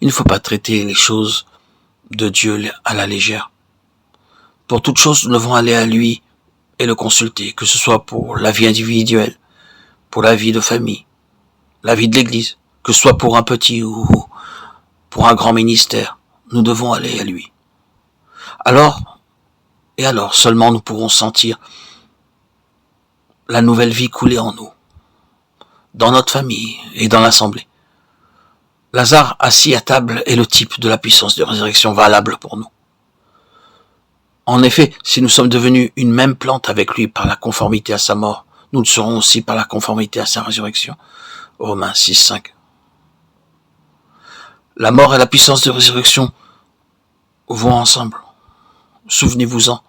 Il ne faut pas traiter les choses de Dieu à la légère. Pour toute chose, nous devons aller à lui et le consulter, que ce soit pour la vie individuelle, pour la vie de famille, la vie de l'Église, que ce soit pour un petit ou pour un grand ministère. Nous devons aller à lui. Alors seulement nous pourrons sentir la nouvelle vie couler en nous, dans notre famille et dans l'assemblée. Lazare assis à table est le type de la puissance de résurrection valable pour nous. En effet, si nous sommes devenus une même plante avec lui par la conformité à sa mort, nous le serons aussi par la conformité à sa résurrection. Romains 6:5. La mort et la puissance de résurrection vont ensemble. Souvenez-vous-en,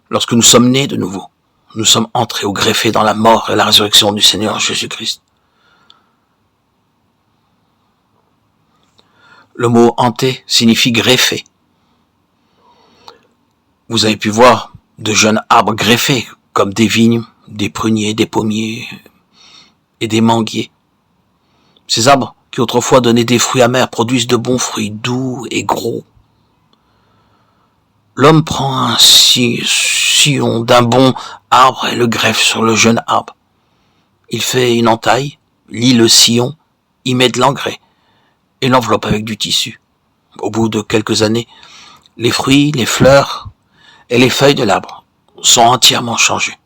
lorsque nous sommes nés de nouveau, nous sommes entrés au greffé dans la mort et la résurrection du Seigneur Jésus-Christ. Le mot « hanté » signifie « greffé ». Vous avez pu voir de jeunes arbres greffés, comme des vignes, des pruniers, des pommiers et des manguiers. Ces arbres, qui autrefois donnaient des fruits amers, produisent de bons fruits doux et gros. L'homme prend un sillon d'un bon arbre et le greffe sur le jeune arbre. Il fait une entaille, lie le sillon, y met de l'engrais et l'enveloppe avec du tissu. Au bout de quelques années, les fruits, les fleurs et les feuilles de l'arbre sont entièrement changés.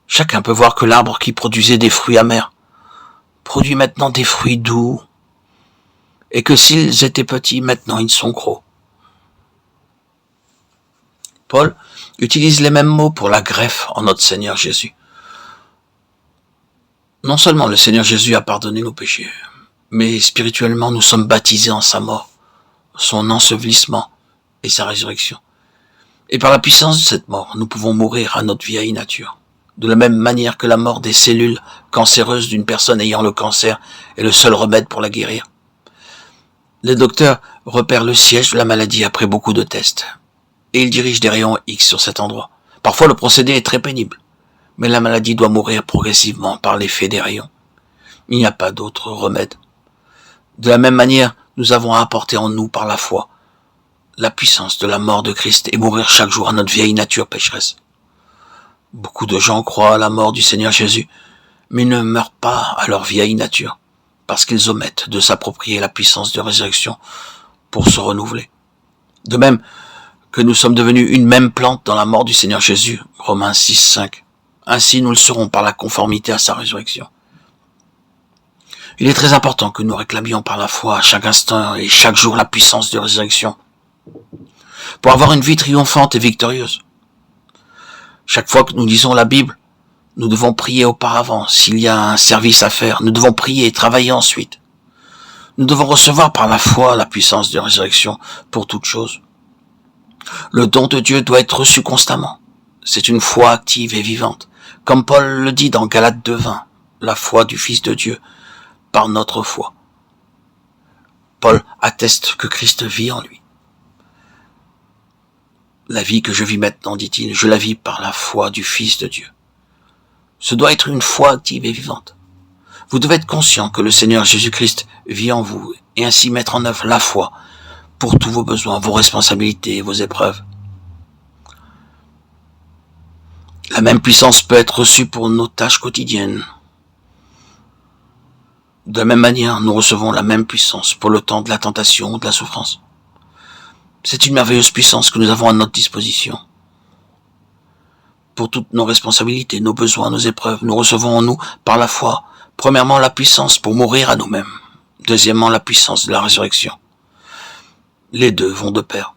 Chacun peut voir que l'arbre qui produisait des fruits amers produit maintenant des fruits doux, et que s'ils étaient petits, maintenant ils sont gros. Paul utilise les mêmes mots pour la greffe en notre Seigneur Jésus. Non seulement le Seigneur Jésus a pardonné nos péchés, mais spirituellement nous sommes baptisés en sa mort, son ensevelissement et sa résurrection. Et par la puissance de cette mort, nous pouvons mourir à notre vieille nature. De la même manière que la mort des cellules cancéreuses d'une personne ayant le cancer est le seul remède pour la guérir. Les docteurs repèrent le siège de la maladie après beaucoup de tests, et ils dirigent des rayons X sur cet endroit. Parfois le procédé est très pénible, mais la maladie doit mourir progressivement par l'effet des rayons. Il n'y a pas d'autre remède. De la même manière, nous avons à apporter en nous par la foi la puissance de la mort de Christ et mourir chaque jour à notre vieille nature pécheresse. Beaucoup de gens croient à la mort du Seigneur Jésus, mais ne meurent pas à leur vieille nature, parce qu'ils omettent de s'approprier la puissance de résurrection pour se renouveler. De même que nous sommes devenus une même plante dans la mort du Seigneur Jésus, Romains 6:5. Ainsi nous le serons par la conformité à sa résurrection. Il est très important que nous réclamions par la foi à chaque instant et chaque jour la puissance de résurrection, pour avoir une vie triomphante et victorieuse. Chaque fois que nous lisons la Bible, nous devons prier auparavant. S'il y a un service à faire, nous devons prier et travailler ensuite. Nous devons recevoir par la foi la puissance de résurrection pour toute chose. Le don de Dieu doit être reçu constamment. C'est une foi active et vivante. Comme Paul le dit dans Galates 2:20, la foi du Fils de Dieu par notre foi. Paul atteste que Christ vit en lui. La vie que je vis maintenant, dit-il, je la vis par la foi du Fils de Dieu. Ce doit être une foi active et vivante. Vous devez être conscient que le Seigneur Jésus-Christ vit en vous et ainsi mettre en œuvre la foi pour tous vos besoins, vos responsabilités et vos épreuves. La même puissance peut être reçue pour nos tâches quotidiennes. De la même manière, nous recevons la même puissance pour le temps de la tentation ou de la souffrance. C'est une merveilleuse puissance que nous avons à notre disposition. Pour toutes nos responsabilités, nos besoins, nos épreuves, nous recevons en nous, par la foi, premièrement la puissance pour mourir à nous-mêmes, deuxièmement la puissance de la résurrection. Les deux vont de pair.